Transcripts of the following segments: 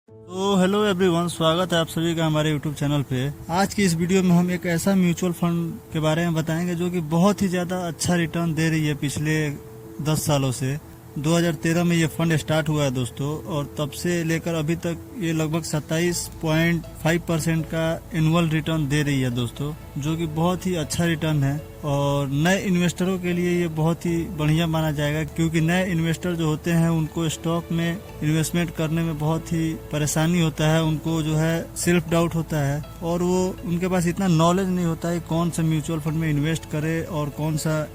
तो hello everyone, स्वागत है आप सभी का हमारे यूट्यूब चैनल पे। आज की इस वीडियो में हम एक ऐसा म्यूचुअल फंड के बारे में बताएंगे जो कि बहुत ही ज़्यादा अच्छा रिटर्न दे रही है पिछले 10 सालों से। 2013 में ये फंड स्टार्ट हुआ है दोस्तों, और तब से लेकर अभी तक ये लगभग 27.5% का एनुअल रिटर्न दे रही है दोस्तों, जो कि बहुत ही अच्छा रिटर्न है। और नए इन्वेस्टरों के लिए ये बहुत ही बढ़िया माना जाएगा, क्योंकि नए इन्वेस्टर जो होते हैं उनको स्टॉक में इन्वेस्टमेंट करने में बहुत ही परेशानी होता है। उनको जो है सेल्फ डाउट होता है, और वो उनके पास इतना नॉलेज नहीं होता है कौन सा म्यूचुअल फंड में इन्वेस्ट करे और कौन सा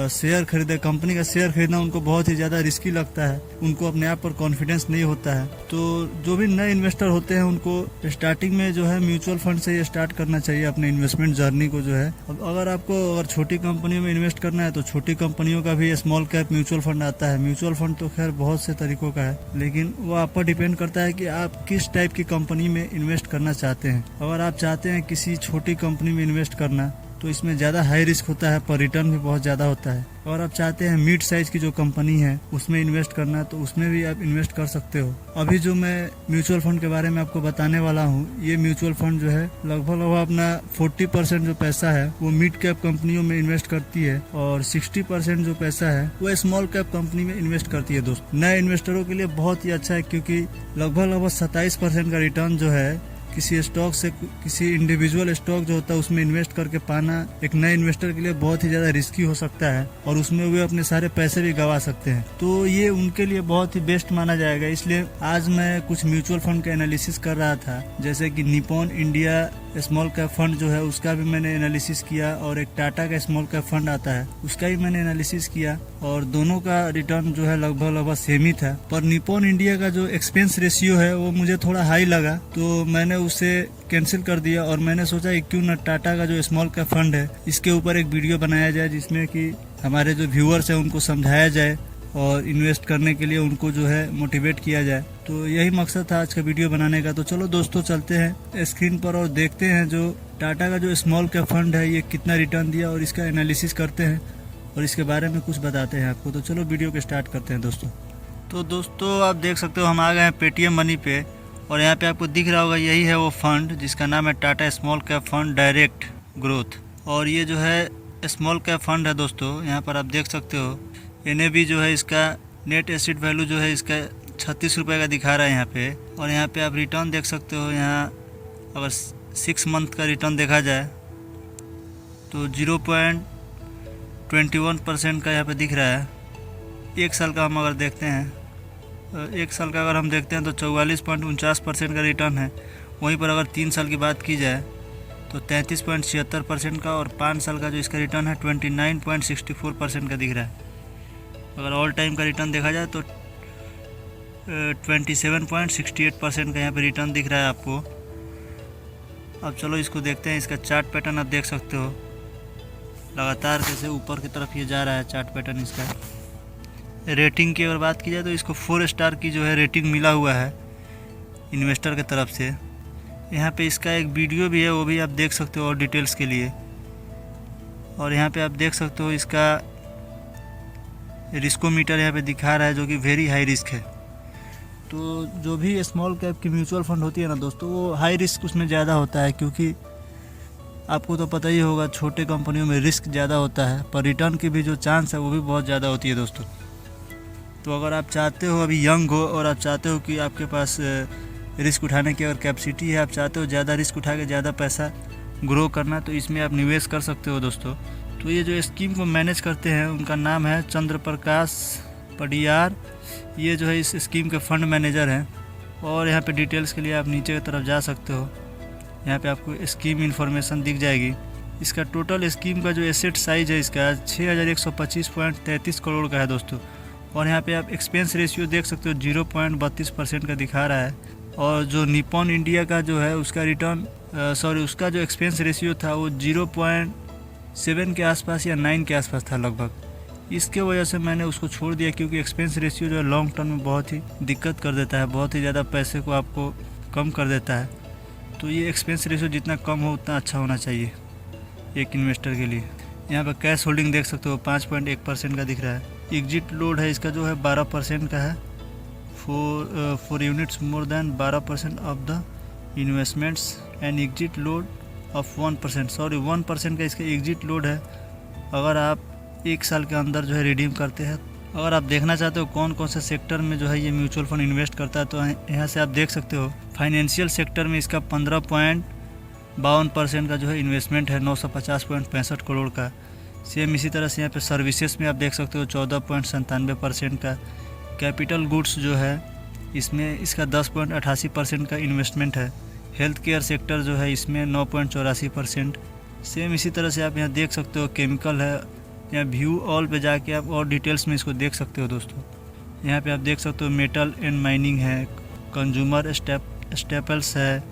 शेयर खरीदे। कंपनी का शेयर खरीदना उनको बहुत ही ज्यादा रिस्की लगता है, उनको अपने आप पर कॉन्फिडेंस नहीं होता है। तो जो भी नए इन्वेस्टर होते हैं उनको स्टार्टिंग में जो है म्यूचुअल फंड से स्टार्ट करना चाहिए अपने इन्वेस्टमेंट जर्नी को जो है। अगर आपको छोटी कंपनियों में इन्वेस्ट करना है तो छोटी कंपनियों का भी स्मॉल कैप म्यूचुअल फंड आता है। म्यूचुअल फंड तो खैर बहुत से तरीकों का है, लेकिन वो आप पर डिपेंड करता है कि आप किस टाइप की कंपनी में इन्वेस्ट करना चाहते हैं। अगर आप चाहते हैं किसी छोटी कंपनी में इन्वेस्ट करना तो इसमें ज़्यादा हाई रिस्क होता है, पर रिटर्न भी बहुत ज़्यादा होता है। और आप चाहते हैं मिड साइज की जो कंपनी है उसमें इन्वेस्ट करना, तो उसमें भी आप इन्वेस्ट कर सकते हो। अभी जो मैं म्यूचुअल फंड के बारे में आपको बताने वाला हूँ, ये म्यूचुअल फंड जो है लगभग अपना 40% जो पैसा है वो मिड कैप कंपनियों में इन्वेस्ट करती है, और 60% जो पैसा है वो स्मॉल कैप कंपनी में इन्वेस्ट करती है दोस्तों। नए इन्वेस्टरों के लिए बहुत ही अच्छा है, क्योंकि लगभग 27% का रिटर्न जो है किसी स्टॉक से, किसी इंडिविजुअल स्टॉक जो होता है उसमें इन्वेस्ट करके पाना एक नए इन्वेस्टर के लिए बहुत ही ज्यादा रिस्की हो सकता है, और उसमें वे अपने सारे पैसे भी गंवा सकते हैं। तो ये उनके लिए बहुत ही बेस्ट माना जाएगा। इसलिए आज मैं कुछ म्यूचुअल फंड का एनालिसिस कर रहा था, जैसे कि Nippon India small cap fund जो है उसका भी मैंने एनालिसिस किया, और एक टाटा का स्मॉल कैप फंड आता है उसका भी मैंने एनालिसिस किया, और दोनों का रिटर्न जो है लगभग सेम ही था। पर निपॉन इंडिया का जो एक्सपेंस रेशियो है वो मुझे थोड़ा हाई लगा, तो मैंने उसे कैंसिल कर दिया, और मैंने सोचा कि क्यों ना टाटा का जो स्मॉल कैप फंड है इसके ऊपर एक वीडियो बनाया जाए, जिसमें कि हमारे जो व्यूअर्स है उनको समझाया जाए और इन्वेस्ट करने के लिए उनको जो है मोटिवेट किया जाए। तो यही मकसद था आज का वीडियो बनाने का। तो चलो दोस्तों, चलते हैं स्क्रीन पर और देखते हैं जो टाटा का जो स्मॉल कैप फंड है ये कितना रिटर्न दिया, और इसका एनालिसिस करते हैं और इसके बारे में कुछ बताते हैं आपको। तो चलो वीडियो को स्टार्ट करते हैं दोस्तों। तो दोस्तों आप देख सकते हो हम आ गए हैं पेटीएम मनी पे, और यहाँ पे आपको दिख रहा होगा यही है वो फंड जिसका नाम है Tata small cap fund direct growth. और ये जो है स्मॉल कैप फंड है दोस्तों, यहाँ पर आप देख सकते हो NAV जो है इसका नेट एसिड वैल्यू जो है इसका 36 रुपये का दिखा रहा है यहाँ पे। और यहाँ पे आप रिटर्न देख सकते हो, यहाँ अगर 6 मंथ का रिटर्न देखा जाए तो 0.21% का यहाँ पे दिख रहा है। एक साल का हम अगर देखते हैं, एक साल का अगर हम देखते हैं तो 44.49% का रिटर्न है। वहीं पर अगर 3 साल की बात की जाए तो 33.76% का, और 5 साल का जो इसका रिटर्न है 29.64% का दिख रहा है। अगर ऑल टाइम का रिटर्न देखा जाए तो 27.68% का यहाँ पे रिटर्न दिख रहा है आपको। अब चलो इसको देखते हैं, इसका चार्ट पैटर्न आप देख सकते हो, लगातार कैसे ऊपर की तरफ ये जा रहा है चार्ट पैटर्न इसका। रेटिंग की अगर बात की जाए तो इसको 4 स्टार की जो है रेटिंग मिला हुआ है इन्वेस्टर की तरफ से। यहाँ पे इसका एक वीडियो भी है, वो भी आप देख सकते हो और डिटेल्स के लिए। और यहाँ पे आप देख सकते हो इसका रिस्कोमीटर यहाँ पे दिखा रहा है, जो कि वेरी हाई रिस्क है। तो जो भी स्मॉल कैप की म्यूचुअल फंड होती है ना दोस्तों, वो हाई रिस्क उसमें ज़्यादा होता है, क्योंकि आपको तो पता ही होगा छोटे कंपनियों में रिस्क ज़्यादा होता है, पर रिटर्न की भी जो चांस है वो भी बहुत ज़्यादा होती है दोस्तों। तो अगर आप चाहते हो अभी यंग हो और आप चाहते हो कि आपके पास रिस्क उठाने की अगर कैपेसिटी है, आप चाहते हो ज़्यादा रिस्क उठा के ज़्यादा पैसा ग्रो करना, तो इसमें आप निवेश कर सकते हो दोस्तों। तो ये जो स्कीम को मैनेज करते हैं उनका नाम है चंद्र प्रकाश पडियार। ये जो है इस स्कीम के फंड मैनेजर हैं, और यहाँ पे डिटेल्स के लिए आप नीचे की तरफ जा सकते हो। यहाँ पे आपको स्कीम इन्फॉर्मेशन दिख जाएगी। इसका टोटल स्कीम का जो एसेट साइज है इसका 6125.33 करोड़ का है दोस्तों। और यहाँ पे आप एक्सपेंस रेशियो देख सकते हो 0.32% का दिखा रहा है। और जो निपॉन इंडिया का जो है उसका रिटर्न उसका जो एक्सपेंस रेशियो था वो 0.7 के आसपास या 9 के आसपास था लगभग। इसके वजह से मैंने उसको छोड़ दिया, क्योंकि एक्सपेंस रेशियो जो है लॉन्ग टर्म में बहुत ही दिक्कत कर देता है, बहुत ही ज़्यादा पैसे को आपको कम कर देता है। तो ये एक्सपेंस रेशियो जितना कम हो उतना अच्छा होना चाहिए एक इन्वेस्टर के लिए। यहाँ पर कैश होल्डिंग देख सकते हो 5.1% का दिख रहा है। एग्जिट लोड है इसका जो है 12% का है। for units more than 12% of the investments and exit load of 1%, sorry 1% का इसका एग्जिट लोड है अगर आप 1 साल के अंदर जो है रिडीम करते हैं। अगर आप देखना चाहते हो कौन कौन से सेक्टर में जो है ये म्यूचुअल फंड इन्वेस्ट करता है तो यहाँ से आप देख सकते हो। फाइनेंशियल सेक्टर में इसका 15.52% का जो है इन्वेस्टमेंट है 950.65 करोड़ का। सेम इसी तरह से यहाँ पे सर्विसेज में आप देख सकते हो 14.97% का। कैपिटल गुड्स जो है इसमें इसका 10.88% का इन्वेस्टमेंट है। हेल्थ केयर सेक्टर जो है इसमें 9.84%। सेम इसी तरह से आप यहाँ देख सकते हो केमिकल है, यहाँ व्यू ऑल पे जाके आप और डिटेल्स में इसको देख सकते हो दोस्तों। यहाँ पे आप देख सकते हो मेटल एंड माइनिंग है, कंज्यूमर स्टेपल्स है,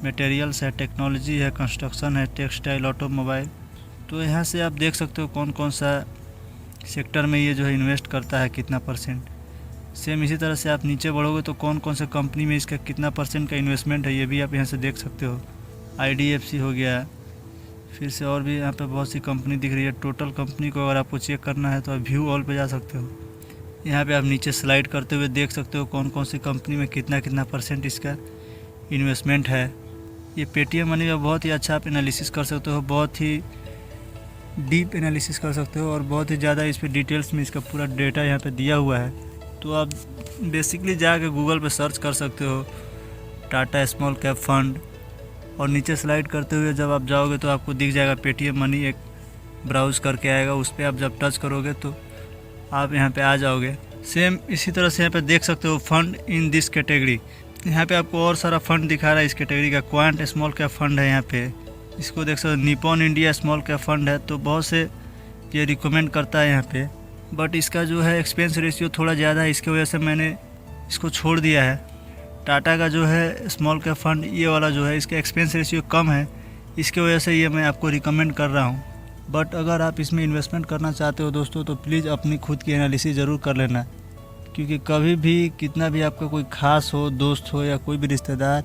मटेरियल्स है, टेक्नोलॉजी है, कंस्ट्रक्शन है, टेक्सटाइल, ऑटोमोबाइल। तो यहाँ से आप देख सकते हो कौन कौन सा सेक्टर में ये जो है इन्वेस्ट करता है कितना परसेंट। सेम इसी तरह से आप नीचे बढ़ोगे तो कौन कौन सा कंपनी में इसका कितना परसेंट का इन्वेस्टमेंट है ये भी आप यहाँ से देख सकते हो। IDFC हो गया, फिर से और भी यहाँ पे बहुत सी कंपनी दिख रही है। टोटल कंपनी को अगर आपको चेक करना है तो आप व्यू ऑल पे जा सकते हो। यहाँ पे आप नीचे स्लाइड करते हुए देख सकते हो कौन कौन सी कंपनी में कितना कितना परसेंट इसका इन्वेस्टमेंट है। ये पेटीएम मनी का बहुत ही अच्छा आप एनालिसिस कर सकते हो, बहुत ही डीप एनालिसिस कर सकते हो और बहुत ही ज़्यादा इस पर डिटेल्स में इसका पूरा डेटा यहाँ पे दिया हुआ है। तो आप बेसिकली जाके गूगल पे सर्च कर सकते हो टाटा स्मॉल कैप फंड और नीचे स्लाइड करते हुए जब आप जाओगे तो आपको दिख जाएगा पेटीएम मनी, एक ब्राउज़ करके आएगा। उस पर आप जब टच करोगे तो आप यहाँ पे आ जाओगे। सेम इसी तरह से यहाँ पे देख सकते हो फंड इन दिस कैटेगरी। यहाँ पे आपको और सारा फंड दिखा रहा है इस कैटेगरी का। क्वांट स्मॉल कैप फंड है यहाँ पे, इसको देख सकते हो। Nippon India small cap fund है, तो बहुत से ये रिकमेंड करता है यहाँ पे, बट इसका जो है एक्सपेंस रेशियो थोड़ा ज़्यादा है, इसकी वजह से मैंने इसको छोड़ दिया है। टाटा का जो है स्मॉल कैप फंड ये वाला जो है इसका एक्सपेंस रेशियो कम है, इसकी वजह से ये मैं आपको रिकमेंड कर रहा हूँ। बट अगर आप इसमें इन्वेस्टमेंट करना चाहते हो दोस्तों तो प्लीज़ अपनी खुद की एनालिसिस ज़रूर कर लेना, क्योंकि कभी भी कितना भी आपका कोई खास हो, दोस्त हो या कोई भी रिश्तेदार,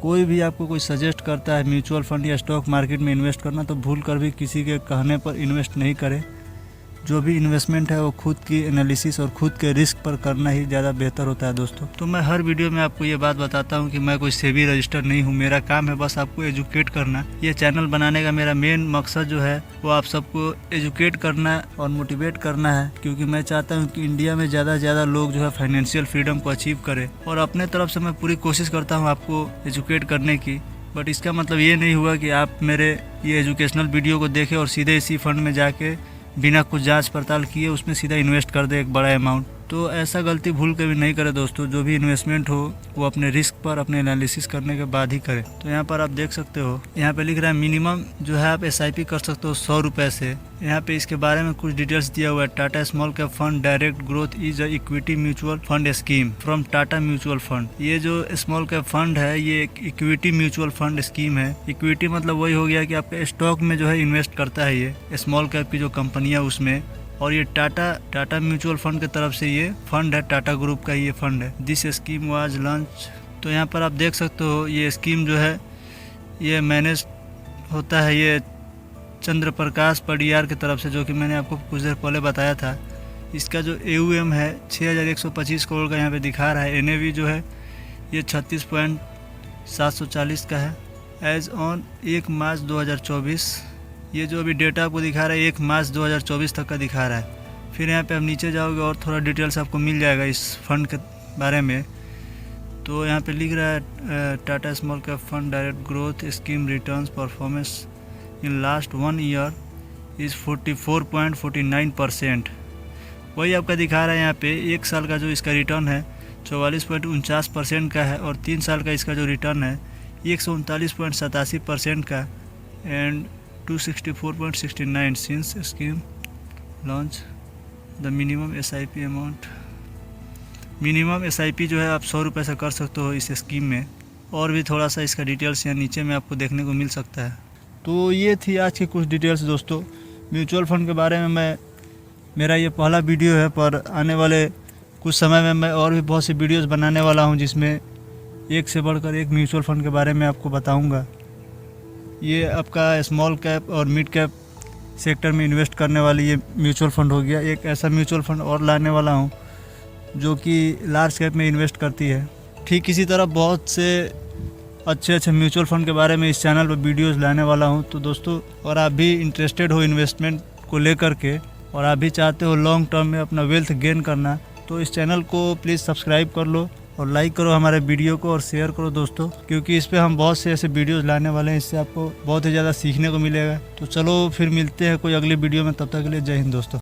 कोई भी आपको कोई सजेस्ट करता है म्यूचुअल फंड या स्टॉक मार्केट में इन्वेस्ट करना तो भूल कर भी किसी के कहने पर इन्वेस्ट नहीं करें। जो भी इन्वेस्टमेंट है वो खुद की एनालिसिस और खुद के रिस्क पर करना ही ज़्यादा बेहतर होता है दोस्तों। तो मैं हर वीडियो में आपको ये बात बताता हूँ कि मैं कोई सेबी रजिस्टर नहीं हूँ, मेरा काम है बस आपको एजुकेट करना। ये चैनल बनाने का मेरा मेन मकसद जो है वो आप सबको एजुकेट करना और मोटिवेट करना है, क्योंकि मैं चाहता हूँ कि इंडिया में ज़्यादा से ज़्यादा लोग जो है फाइनेंशियल फ्रीडम को अचीव करें, और अपने तरफ से मैं पूरी कोशिश करता हूँ आपको एजुकेट करने की। बट इसका मतलब ये नहीं हुआ कि आप मेरे ये एजुकेशनल वीडियो को देखें और सीधे इसी फंड में जाके बिना कुछ जांच पड़ताल किए उसमें सीधा इन्वेस्ट कर दे एक बड़ा अमाउंट। तो ऐसा गलती भूल के भी नहीं करे दोस्तों। जो भी इन्वेस्टमेंट हो वो अपने रिस्क पर अपने एनालिसिस करने के बाद ही करें। तो यहाँ पर आप देख सकते हो, यहाँ पे लिख रहा है मिनिमम जो है आप SIP कर सकते हो 100 रुपये से। यहाँ पे इसके बारे में कुछ डिटेल्स दिया हुआ है। Tata small cap fund direct growth is a equity mutual fund scheme from Tata mutual fund. ये जो स्मॉल कैप फंड है ये एक इक्विटी म्यूचुअल फंड स्कीम है। इक्विटी मतलब वही हो गया कि आपके स्टॉक में जो है इन्वेस्ट करता है ये स्मॉल कैप की जो कंपनियाँ उसमें, और ये टाटा म्यूचुअल फंड की तरफ से ये फंड है, टाटा ग्रुप का ये फंड है। This scheme was launch. तो यहाँ पर आप देख सकते हो ये स्कीम जो है ये मैनेज होता है ये चंद्र प्रकाश पडियार की तरफ से, जो कि मैंने आपको कुछ देर पहले बताया था। इसका जो AUM है 6125 करोड़ का यहाँ पे दिखा रहा है। NAV जो है ये 36.740 का है एज ऑन 1 मार्च 2024। ये जो अभी डेटा आपको दिखा रहा है 1 मार्च 2024 तक का दिखा रहा है। फिर यहाँ पे आप नीचे जाओगे और थोड़ा डिटेल्स आपको मिल जाएगा इस फंड के बारे में। तो यहाँ पे लिख रहा है Tata small cap fund direct growth scheme returns performance in last 1 year is 44.49%। वही आपका दिखा रहा है यहाँ पे 1 साल का जो इसका रिटर्न है 44.49% का है, और 3 साल का इसका जो रिटर्न है 139.87% का and 264.69 since scheme launch। the minimum SIP amount, minimum SIP जो है आप 100 रुपये से कर सकते हो इस स्कीम में। और भी थोड़ा सा इसका डिटेल्स यहाँ नीचे में आपको देखने को मिल सकता है। तो ये थी आज की कुछ डिटेल्स दोस्तों म्यूचुअल फंड के बारे में। मेरा ये पहला वीडियो है, पर आने वाले कुछ समय में मैं और भी बहुत सी वीडियोस बनाने वाला हूँ जिसमें एक से बढ़कर एक म्यूचुअल फंड के बारे में आपको बताऊँगा। ये आपका स्मॉल कैप और मिड कैप सेक्टर में इन्वेस्ट करने वाली ये म्यूचुअल फंड हो गया। एक ऐसा म्यूचुअल फंड और लाने वाला हूँ जो कि लार्ज कैप में इन्वेस्ट करती है। ठीक इसी तरह बहुत से अच्छे अच्छे म्यूचुअल फंड के बारे में इस चैनल पर वीडियोस लाने वाला हूं। तो दोस्तों, अगर आप भी इंटरेस्टेड हो इन्वेस्टमेंट को लेकर के और आप भी चाहते हो लॉन्ग टर्म में अपना वेल्थ गेन करना, तो इस चैनल को प्लीज़ सब्सक्राइब कर लो और लाइक करो हमारे वीडियो को और शेयर करो दोस्तों, क्योंकि इस पे हम बहुत से ऐसे वीडियोस लाने वाले हैं, इससे आपको बहुत ही ज़्यादा सीखने को मिलेगा। तो चलो फिर मिलते हैं कोई अगली वीडियो में, तब तक के लिए जय हिंद दोस्तों।